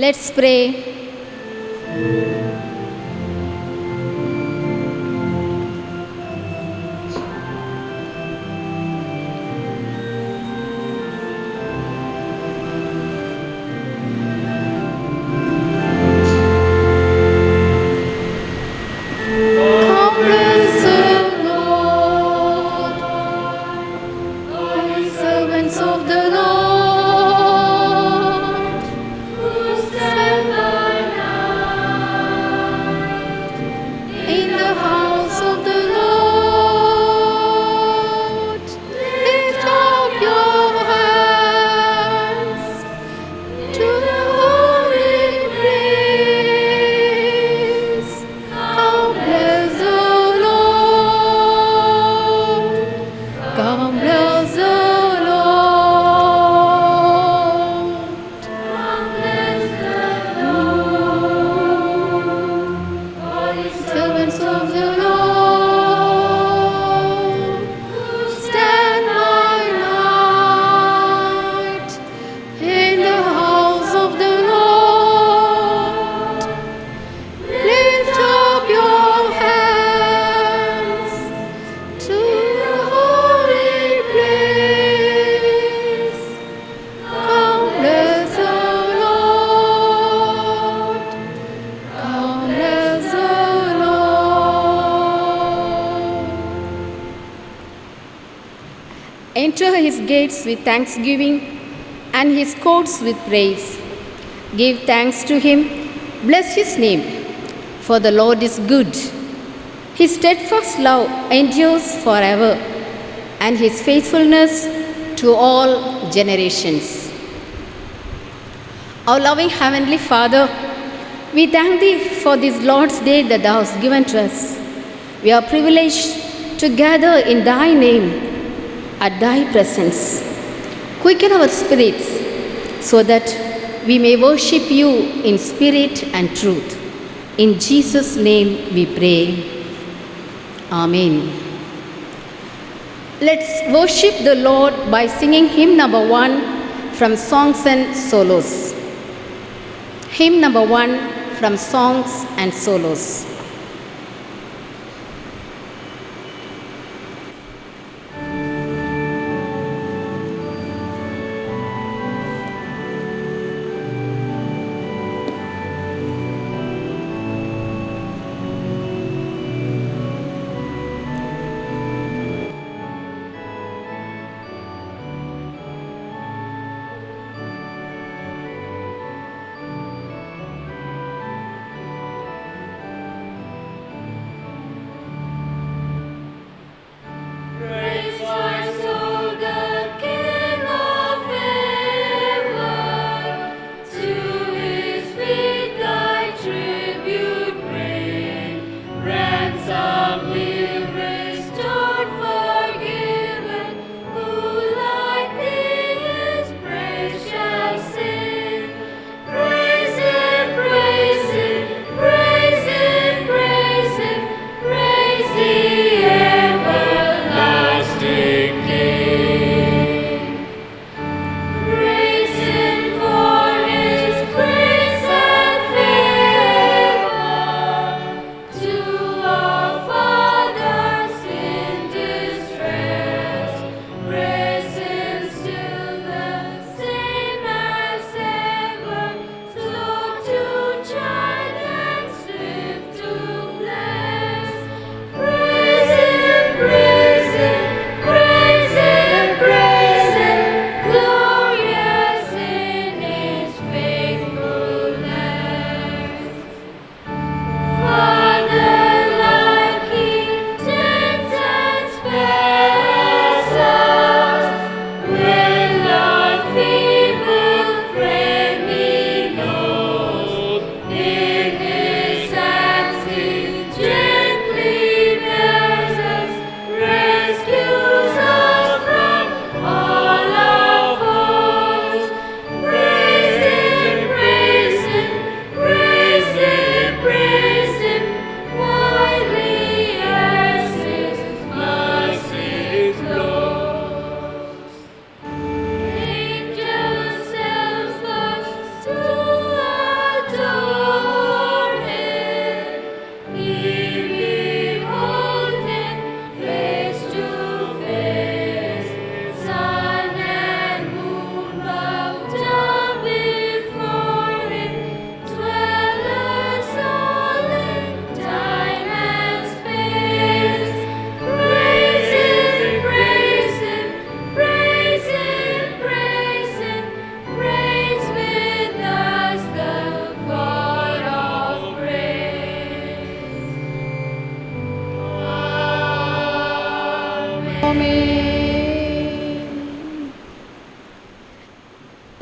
Let's pray. Come, bless the Lord, holy servants of the Lord, who stand by night in the house of the Lord. Lift up your hands to the holy place. Come, bless the Lord. Come, bless the Lord. Come, bless the Lord. Holy servants of the Lord, who stand by night in the house of the Lord. Lift up your hands to the holy place. Come, bless the Lord. Come, bless the Lord. Enter his gates with thanksgiving and his courts with praise. Give thanks to him, bless his name, for the Lord is good. His steadfast love endures forever, and his faithfulness to all generations. Our loving Heavenly Father, we thank Thee for this Lord's Day that Thou hast given to us. We are privileged to gather in Thy name at Thy presence. Quicken our spirits so that we may worship You in spirit and truth. In Jesus' name we pray. Amen. Let's worship the Lord by singing hymn number 1 from Songs and Solos. Hymn number 1 from Songs and Solos.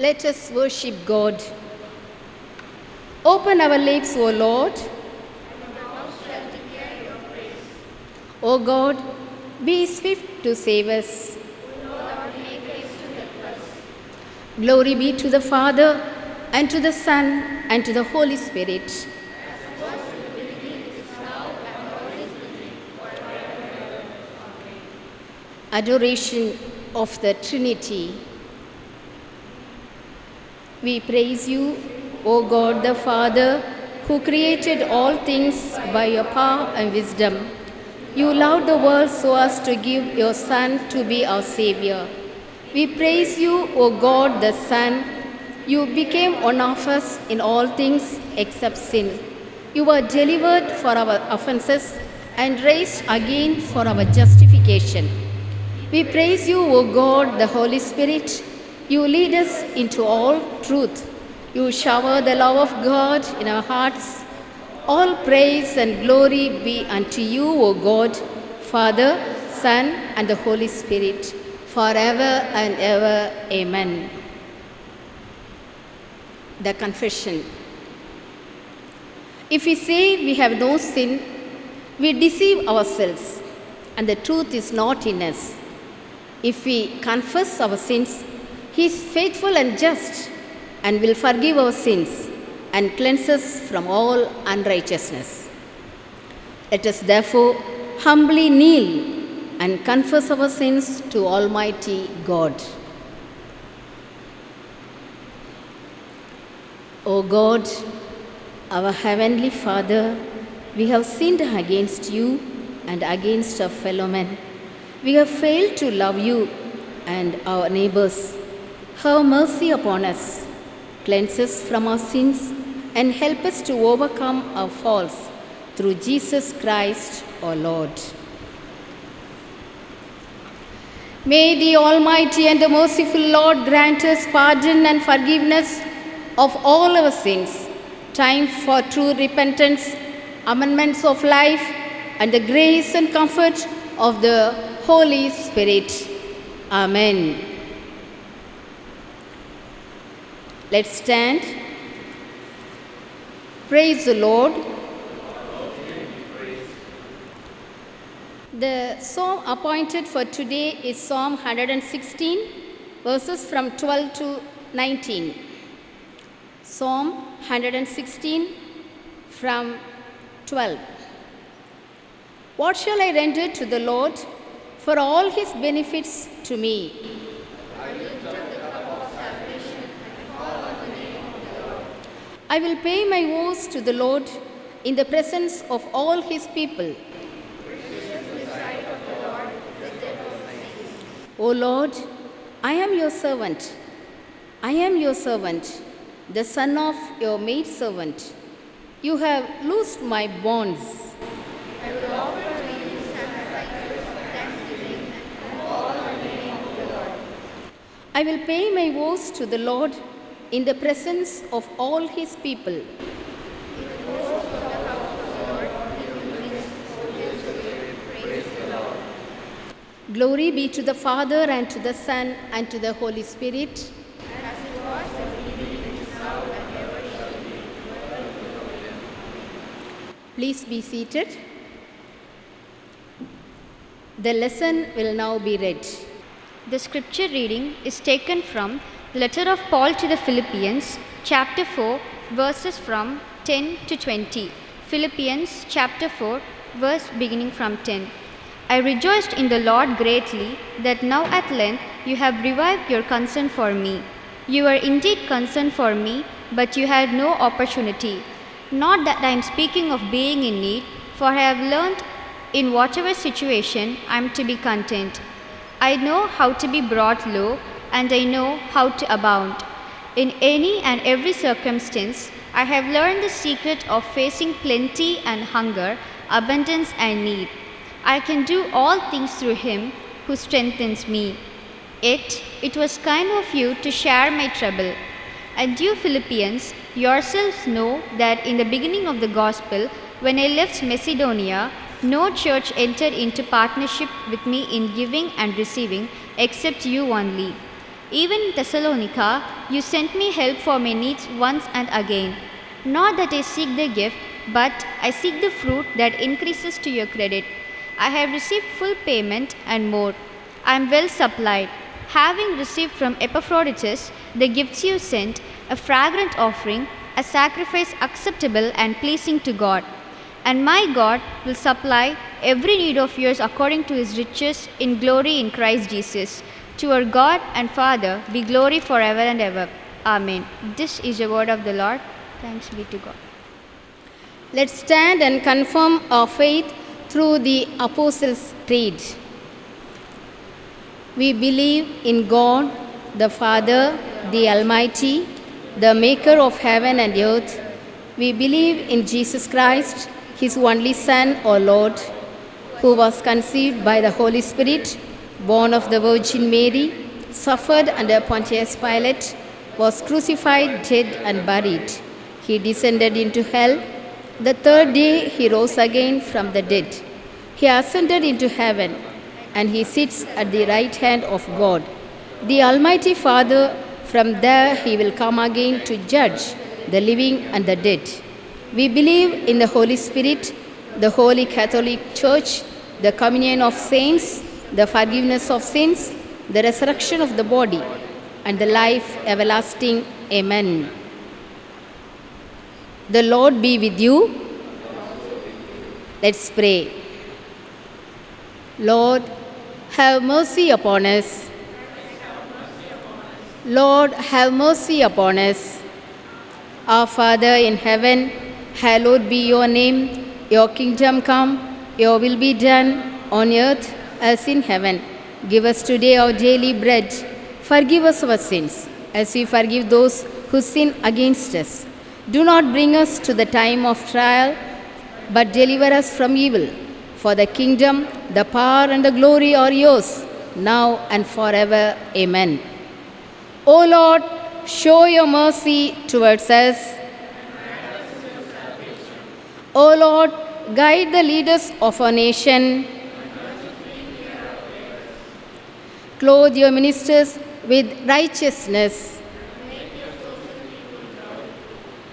Let us worship God. Open our lips, O Lord. O God, be swift to save us. Glory be to the Father, and to the Son, and to the Holy Spirit. Adoration of the Trinity. We praise you, O God the Father, who created all things by your power and wisdom. You loved the world so as to give your Son to be our Savior. We praise you, O God the Son. You became one of us in all things except sin. You were delivered for our offenses and raised again for our justification. We praise you, O God, the Holy Spirit. You lead us into all truth. You shower the love of God in our hearts. All praise and glory be unto you, O God, Father, Son, and the Holy Spirit, forever and ever. Amen. The confession. If we say we have no sin, we deceive ourselves, and the truth is not in us. If we confess our sins, He is faithful and just and will forgive our sins and cleanse us from all unrighteousness. Let us therefore humbly kneel and confess our sins to Almighty God. O God, our Heavenly Father, we have sinned against you and against our fellow men. We have failed to love you and our neighbors. Have mercy upon us, cleanse us from our sins, and help us to overcome our faults through Jesus Christ our Lord. May the Almighty and the merciful Lord grant us pardon and forgiveness of all our sins, time for true repentance, amendments of life, and the grace and comfort of the Holy Spirit. Amen. Let's stand. Praise the Lord. The psalm appointed for today is Psalm 116, verses from 12 to 19. Psalm 116 from 12. What shall I render to the Lord for all his benefits to me? I will pay my vows to the Lord in the presence of all his people. O Lord, I am your servant. I am your servant, the son of your maidservant. You have loosed my bonds. I will offer to you sacrifices of thanksgiving and call on the name of the Lord. I will pay my vows to the Lord in the presence of all his people. Glory be to the Father, and to the Son, and to the Holy Spirit. Please be seated. The lesson will now be read. The scripture reading is taken from the letter of Paul to the Philippians, chapter 4, verses from 10 to 20. Philippians chapter 4, verse beginning from 10. I rejoiced in the Lord greatly that now at length you have revived your concern for me. You were indeed concerned for me, but you had no opportunity. Not that I am speaking of being in need, for I have learned in whatever situation I am to be content. I know how to be brought low, and I know how to abound. In any and every circumstance, I have learned the secret of facing plenty and hunger, abundance and need. I can do all things through him who strengthens me. Yet it was kind of you to share my trouble. And you Philippians yourselves know that in the beginning of the gospel, when I left Macedonia, no church entered into partnership with me in giving and receiving except you only. Even in Thessalonica, you sent me help for my needs once and again. Not that I seek the gift, but I seek the fruit that increases to your credit. I have received full payment and more. I am well supplied, having received from Epaphroditus the gifts you sent, a fragrant offering, a sacrifice acceptable and pleasing to God. And my God will supply every need of yours according to his riches in glory in Christ Jesus. To our God and Father be glory forever and ever. Amen. This is the word of the Lord. Thanks be to God. Let's stand and confirm our faith through the Apostles' Creed. We believe in God, the Father, the Almighty, the maker of heaven and earth. We believe in Jesus Christ, his only Son, our Lord, who was conceived by the Holy Spirit, born of the Virgin Mary, suffered under Pontius Pilate, was crucified, dead, and buried. He descended into hell. The third day he rose again from the dead. He ascended into heaven, and he sits at the right hand of God, the Almighty Father. From there he will come again to judge the living and the dead. We believe in the Holy Spirit, the Holy Catholic Church, the communion of saints, the forgiveness of sins, the resurrection of the body, and the life everlasting. Amen. The Lord be with you. Let's pray. Lord, have mercy upon us. Lord, have mercy upon us. Our Father in heaven, hallowed be your name. Your kingdom come, your will be done on earth as in heaven. Give us today our daily bread. Forgive us our sins, as we forgive those who sin against us. Do not bring us to the time of trial, but deliver us from evil. For the kingdom, the power, and the glory are yours, now and forever. Amen. O Lord, show your mercy towards us. O Lord, guide the leaders of our nation. Clothe your ministers with righteousness.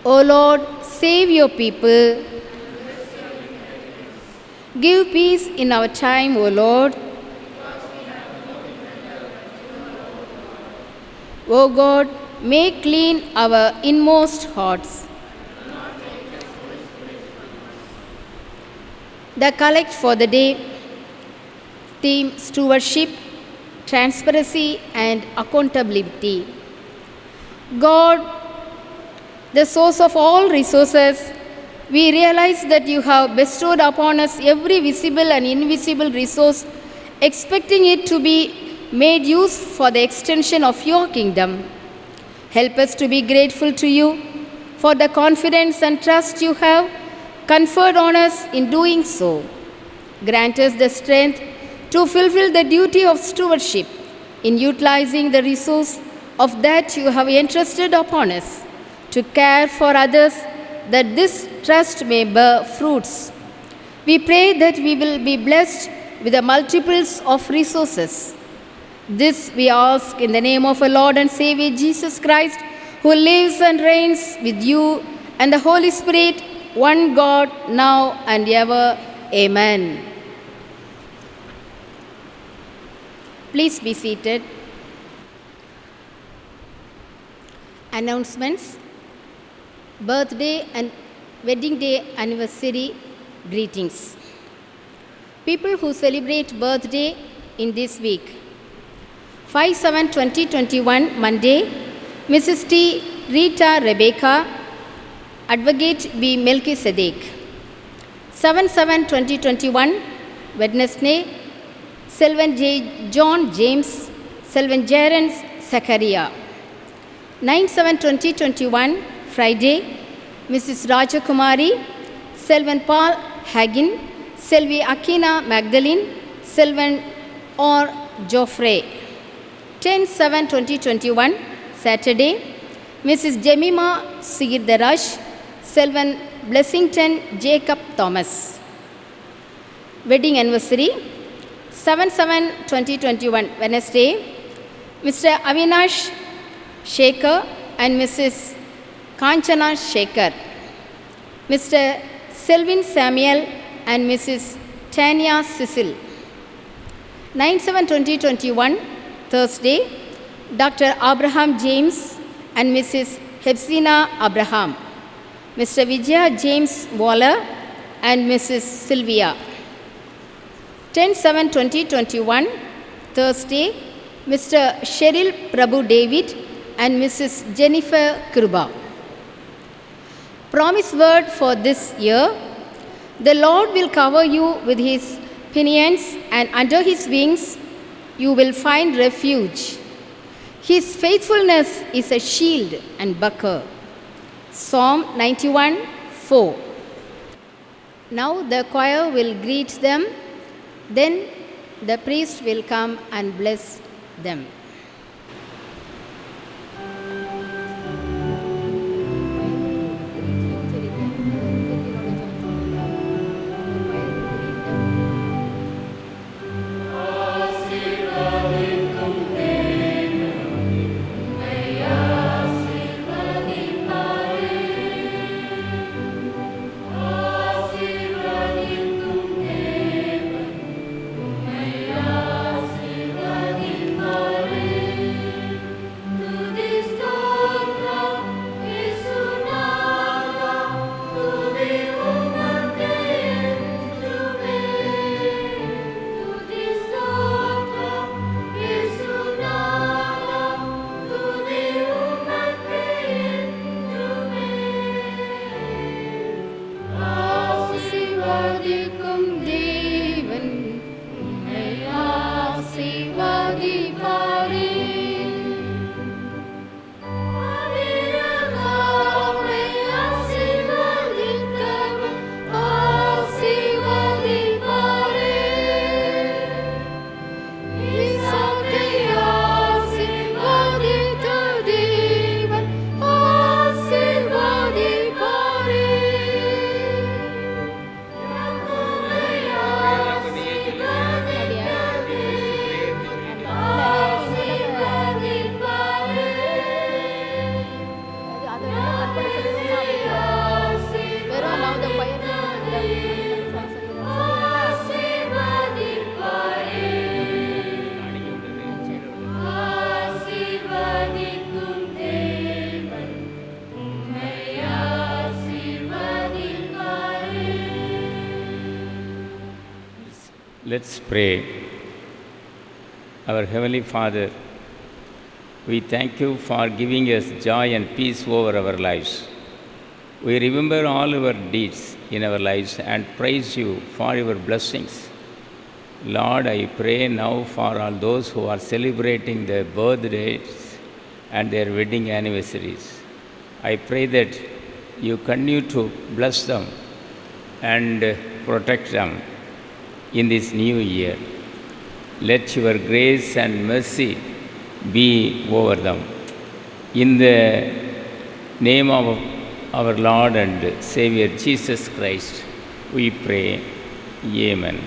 O Lord, save your people. Give peace in our time, O Lord. O God, make clean our inmost hearts. The collect for the day, theme stewardship, transparency, and accountability. God, the source of all resources, we realize that you have bestowed upon us every visible and invisible resource, expecting it to be made use for the extension of your kingdom. Help us to be grateful to you for the confidence and trust you have conferred on us in doing so. Grant us the strength to fulfill the duty of stewardship in utilizing the resource of that you have entrusted upon us, to care for others, that this trust may bear fruits. We pray that we will be blessed with the multiples of resources. This we ask in the name of our Lord and Savior Jesus Christ, who lives and reigns with you and the Holy Spirit, one God, now and ever. Amen. Please be seated. Announcements. Birthday and wedding day anniversary greetings. People who celebrate birthday in this week. 5/7/2021 Monday, Mrs. T. Rita Rebecca, Advocate B. Melchizedek. 7/7/2021 Wednesday, Selvan J. John James, Selvan Jarens Zachariah. 9/7/2021 Friday, Mrs. Rajakumari, Selvan Paul Hagin, Selvi Akina Magdalene, Selvan or Joffrey. 10/7/2021 Saturday, Mrs. Jemima Sigirdaraj, Selvan Blessington Jacob Thomas. Wedding anniversary. 7/7/2021 Wednesday, Mr. Avinash Shekhar and Mrs. Kanchana Shekhar, Mr. Selvin Samuel and Mrs. Tanya Cecil. 9/7/2021, Thursday, Dr. Abraham James and Mrs. Hepzina Abraham, Mr. Vijaya James Waller and Mrs. Sylvia. 10/7/2021, Thursday, Mr. Cheryl Prabhu David and Mrs. Jennifer Kruba. Promise word for this year: the Lord will cover you with his pinions, and under his wings you will find refuge. His faithfulness is a shield and buckler. Psalm 91:4. Now the choir will greet them, then the priest will come and bless them. Let's pray. Our Heavenly Father, we thank you for giving us joy and peace over our lives. We remember all our deeds in our lives and praise you for your blessings. Lord, I pray now for all those who are celebrating their birthdays and their wedding anniversaries. I pray that you continue to bless them and protect them in this new year. Let your grace and mercy be over them. In the name of our Lord and Savior Jesus Christ, we pray. Amen.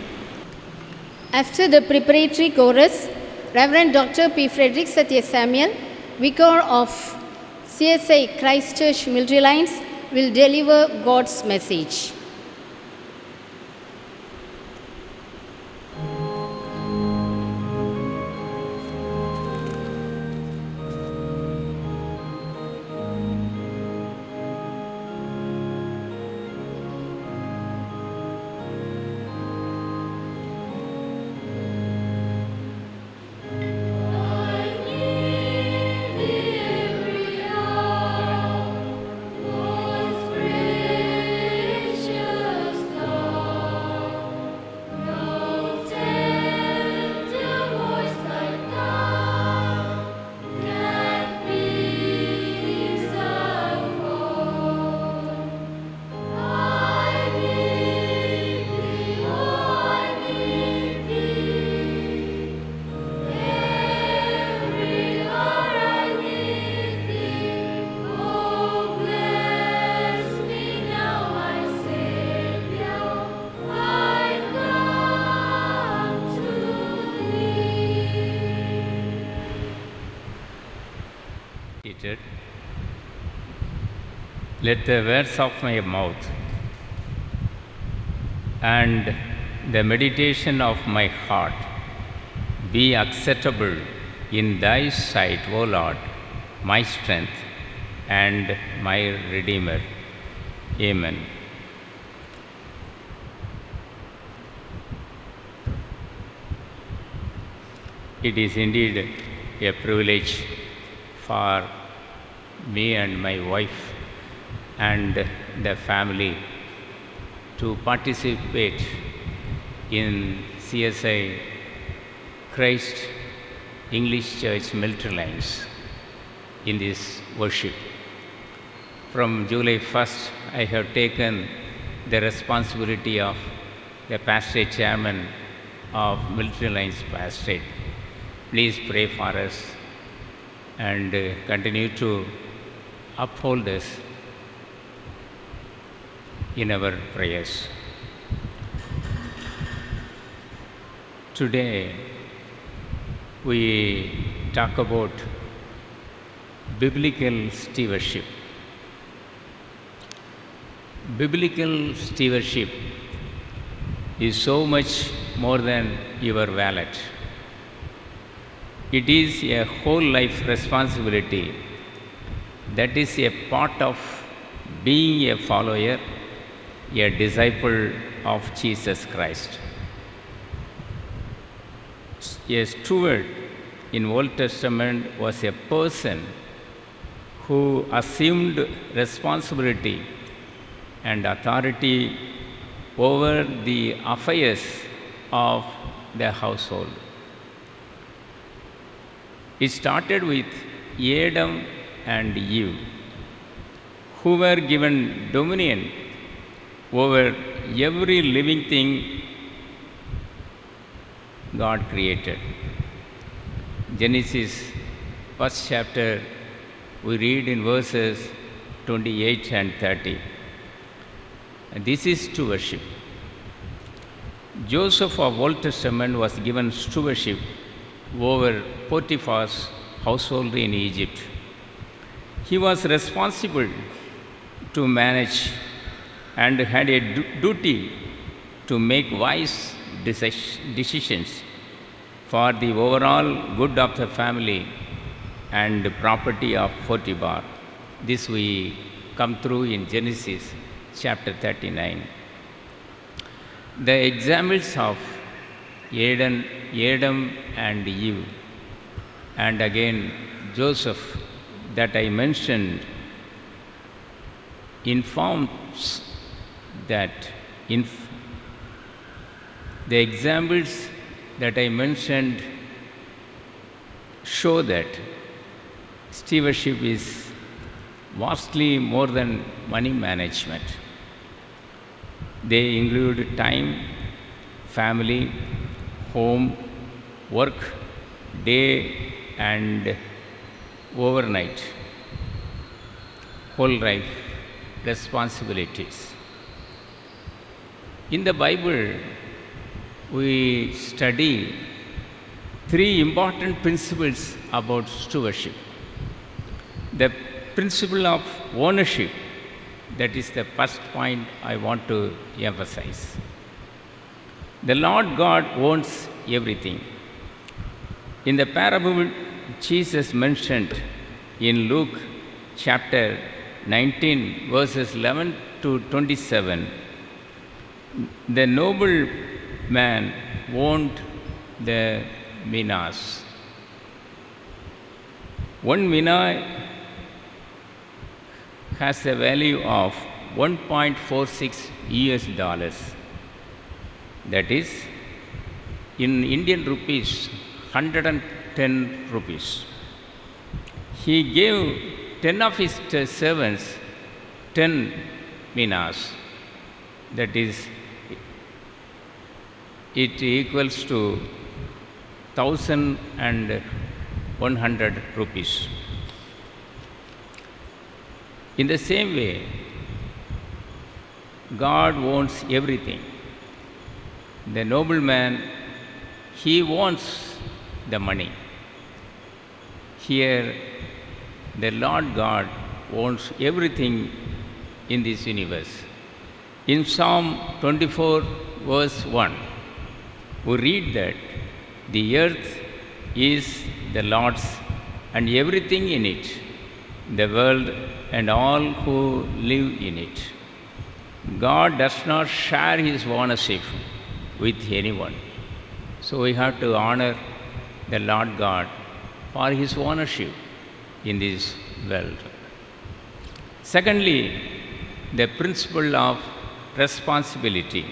After the preparatory chorus, Reverend Dr. P. Frederick Satya Samuel, Vicar of CSI Christ Church Military Lines, will deliver God's message. Precious Seated. Let the words of my mouth and the meditation of my heart be acceptable in thy sight, O Lord, my strength and my Redeemer. Amen. It is indeed a privilege for me and my wife and the family to participate in CSI Christ English Church Military Lines in this worship. From July 1st, I have taken the responsibility of the pastorate chairman of Military Lines Pastorate. Please pray for us and continue to uphold us in our prayers. Today, we talk about biblical stewardship. Biblical stewardship is so much more than your wallet. It is a whole life responsibility that is a part of being a follower, a disciple of Jesus Christ. A steward in Old Testament was a person who assumed responsibility and authority over the affairs of the household. It started with Adam and Eve, who were given dominion over every living thing God created. Genesis, first chapter, we read in verses 28 and 30. And this is stewardship. Joseph of Old Testament was given stewardship over Potiphar's household in Egypt. He was responsible to manage and had a duty to make wise decisions for the overall good of the family and property of Potiphar. This we come through in Genesis chapter 39. The examples of Adam and Eve, and again Joseph that I mentioned, informs that the examples that I mentioned show that stewardship is vastly more than money management. They include time, family, home, work, day and overnight, whole life responsibilities. In the Bible, we study three important principles about stewardship. The principle of ownership, that is the first point I want to emphasize. The Lord God owns everything. In the parable Jesus mentioned in Luke chapter 19, verses 11 to 27, the noble man owned the minas. One mina has a value of 1.46 US dollars. That is, in Indian rupees, 110 rupees. He gave 10 of his servants 10 minas. That is, it equals to 1,100 rupees. In the same way, God owns everything. The nobleman, he wants the money. Here, the Lord God owns everything in this universe. In Psalm 24, verse 1, we read that the earth is the Lord's and everything in it, the world and all who live in it. God does not share his ownership with anyone. So we have to honor the Lord God for his ownership in this world. Secondly, the principle of responsibility.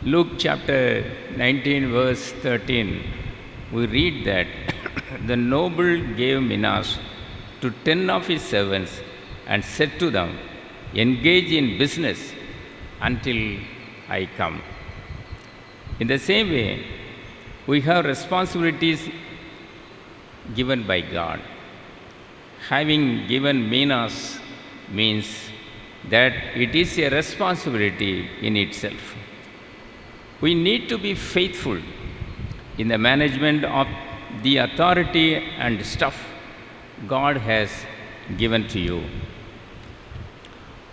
Luke chapter 19, verse 13, we read that the noble gave minas to 10 of his servants and said to them, engage in business until I come. In the same way, we have responsibilities given by God. Having given minas means that it is a responsibility in itself. We need to be faithful in the management of the authority and stuff God has given to you.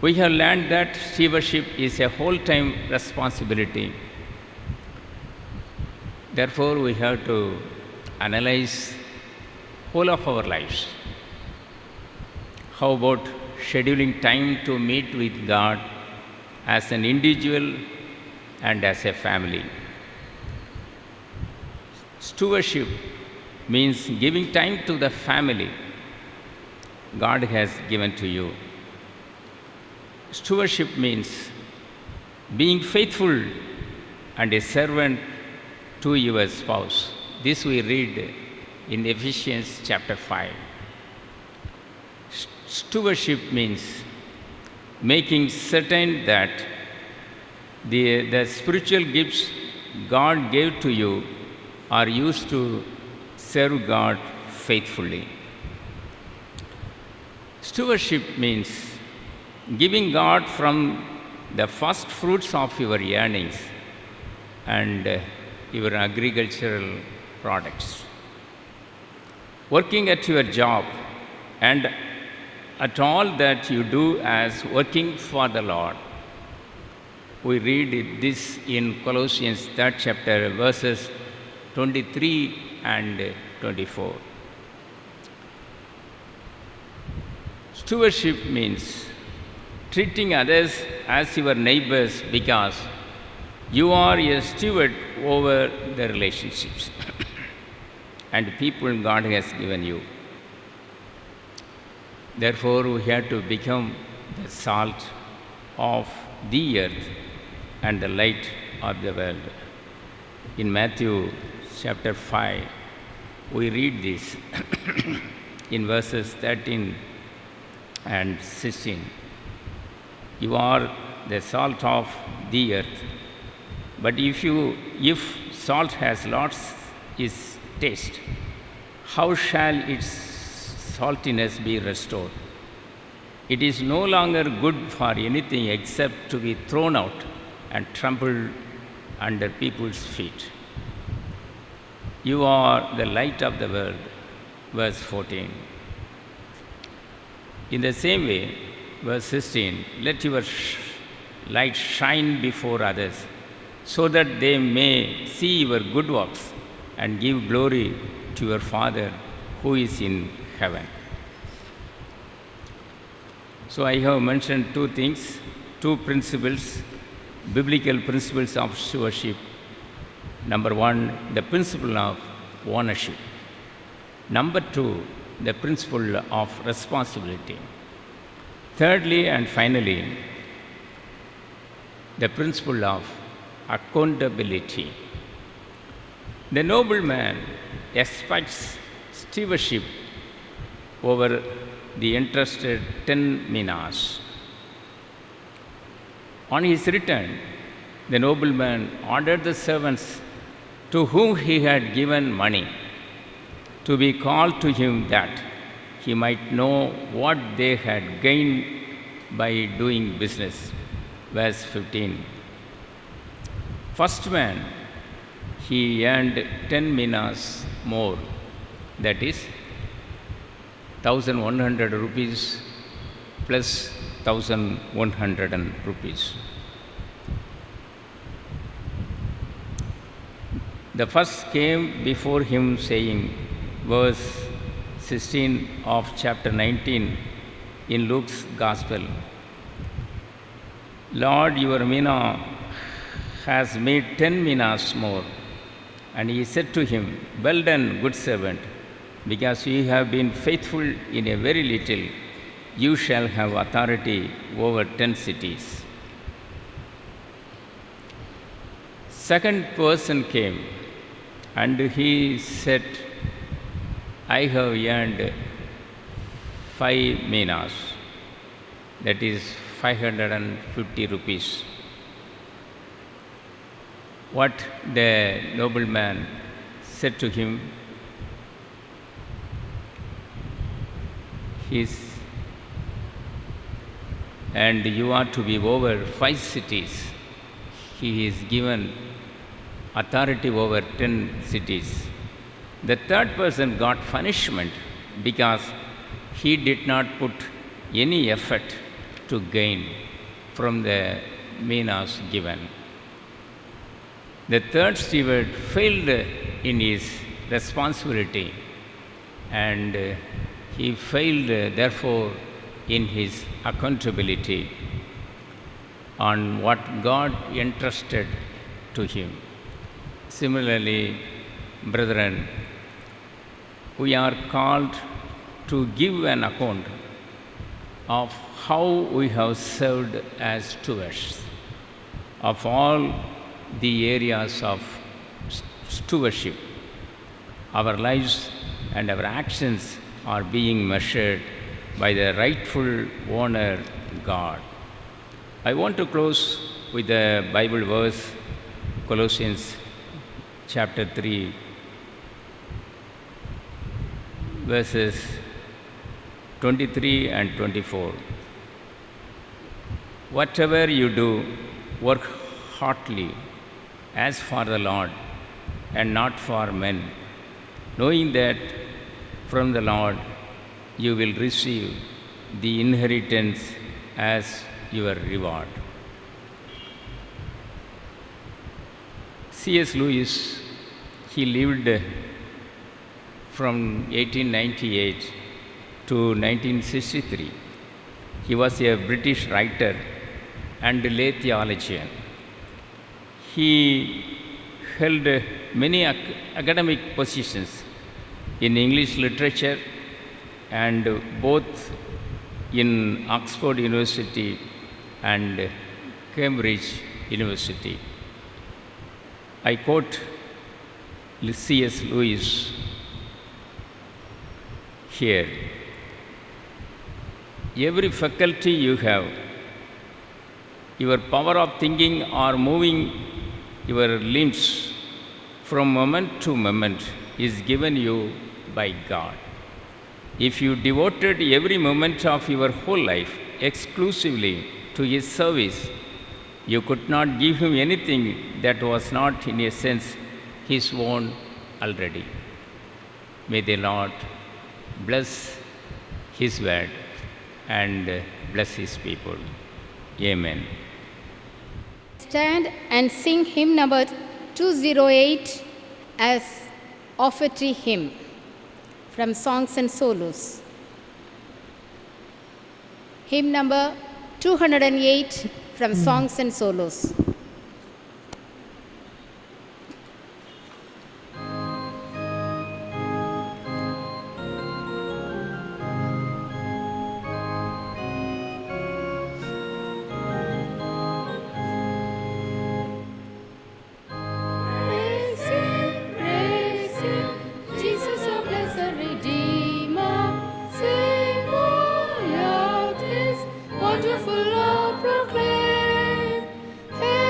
We have learned that stewardship is a whole-time responsibility. Therefore, we have to analyze whole of our lives. How about scheduling time to meet with God as an individual and as a family? Stewardship means giving time to the family God has given to you. Stewardship means being faithful and a servant to your spouse. This we read in Ephesians chapter 5. Stewardship means making certain that the spiritual gifts God gave to you are used to serve God faithfully. Stewardship means giving God from the first fruits of your earnings and your agricultural products. Working at your job and at all that you do as working for the Lord. We read this in Colossians 3rd chapter, verses 23 and 24. Stewardship means treating others as your neighbors because you are a steward over the relationships and people God has given you. Therefore, we have to become the salt of the earth and the light of the world. In Matthew chapter 5, we read this in verses 13 and 16. You are the salt of the earth. But if salt has lost its taste, how shall its saltiness be restored? It is no longer good for anything except to be thrown out and trampled under people's feet. You are the light of the world. Verse 14. In the same way, verse 16, let your light shine before others, so that they may see your good works and give glory to your Father who is in heaven. So I have mentioned two things, two principles, biblical principles of stewardship. Number one, the principle of ownership. Number two, the principle of responsibility. Thirdly and finally, the principle of accountability. The nobleman expects stewardship over the entrusted 10 minas. On his return, the nobleman ordered the servants to whom he had given money to be called to him that he might know what they had gained by doing business. Verse 15. First man, he earned 10 minas more, that is 1,100 rupees plus 1,100 rupees. The first came before him, saying, verse 16 of chapter 19 in Luke's Gospel, Lord, your mina has made 10 minas more. And he said to him, well done, good servant, because you have been faithful in a very little, you shall have authority over 10 cities. Second person came, and he said, I have earned 5 minas, that is 550 rupees. What the nobleman said to him, and you are to be over 5 cities. He is given authority over 10 cities. The third person got punishment because he did not put any effort to gain from the minas given. The third steward failed in his responsibility, and he failed, therefore, in his accountability on what God entrusted to him. Similarly, brethren, we are called to give an account of how we have served as stewards of all the areas of stewardship. Our lives and our actions are being measured by the rightful owner, God. I want to close with a Bible verse, Colossians chapter 3, verses 23 and 24. Whatever you do, work heartily as for the Lord and not for men, knowing that from the Lord you will receive the inheritance as your reward. C.S. Lewis, he lived from 1898 to 1963. He was a British writer and lay theologian. He held many academic positions in English literature and both in Oxford University and Cambridge University. I quote C.S. Lewis here. Every faculty you have, your power of thinking or moving your limbs from moment to moment is given you by God. If you devoted every moment of your whole life exclusively to His service, you could not give Him anything that was not, in a sense, His own already. May the Lord bless His word and bless His people. Amen. Stand and sing hymn number 208 as offertory hymn from Songs and Solos. Hymn number 208 from Songs and Solos. Wonderful love proclaim. Hail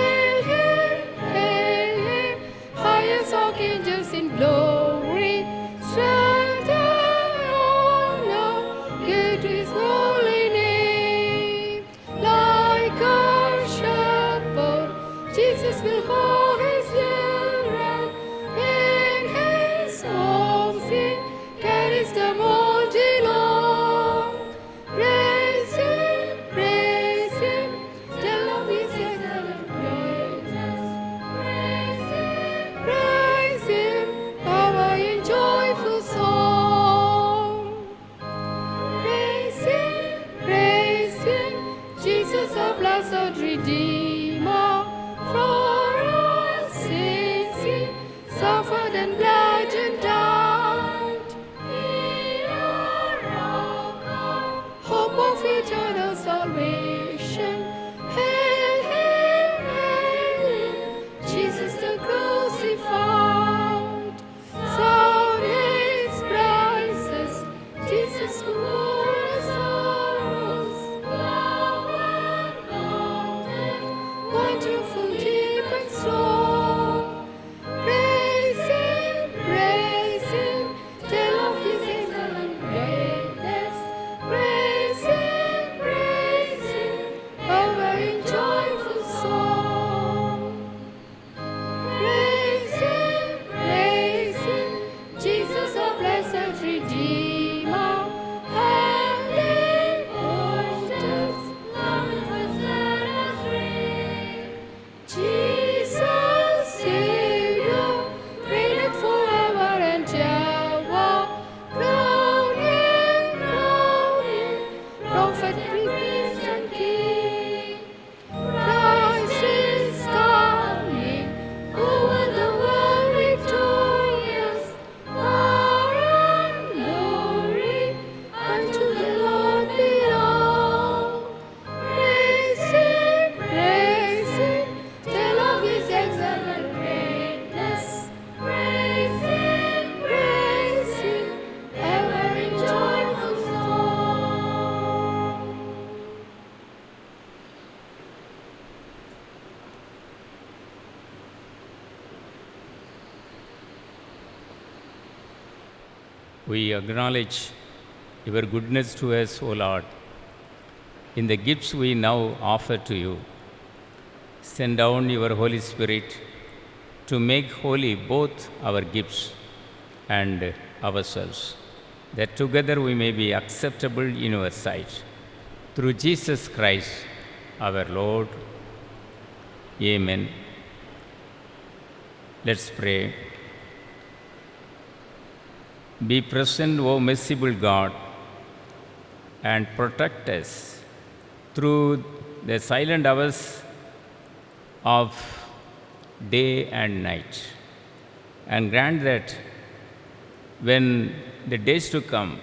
We acknowledge your goodness to us, O Lord, in the gifts we now offer to you. Send down your Holy Spirit to make holy both our gifts and ourselves, that together we may be acceptable in your sight. Through Jesus Christ, our Lord. Amen. Let's pray. Be present, O merciful God, and protect us through the silent hours of day and night, and grant that when the days to come,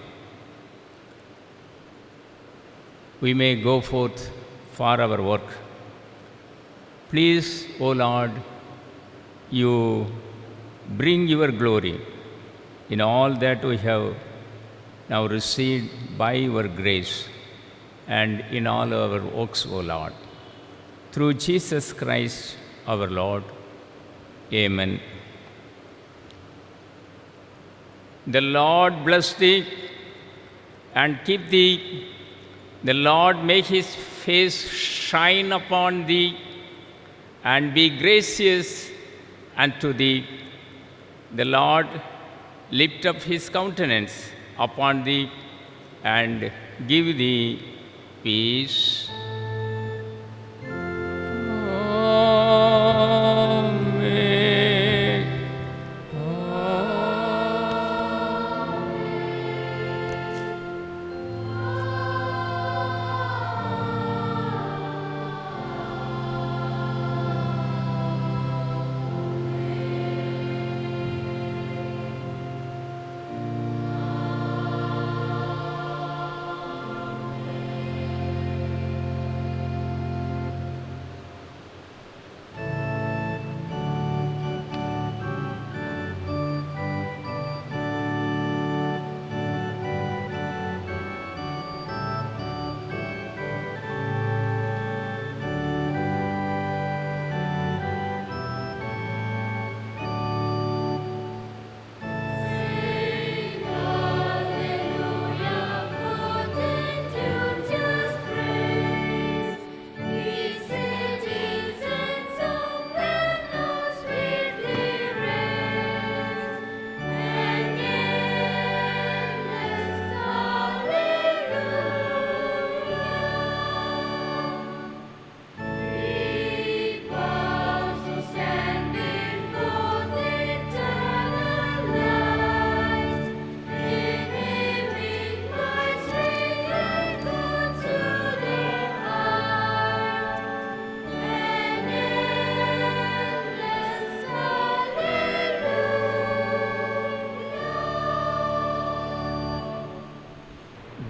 we may go forth for our work. Please, O Lord, you bring your glory in all that we have now received by your grace and in all our works, O Lord. Through Jesus Christ, our Lord. Amen. The Lord bless thee and keep thee. The Lord make his face shine upon thee and be gracious unto thee. The Lord lift up his countenance upon thee and give thee peace. Amen.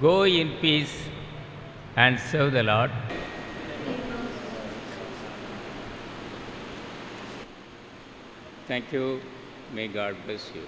Go in peace and serve the Lord. Thank you. May God bless you.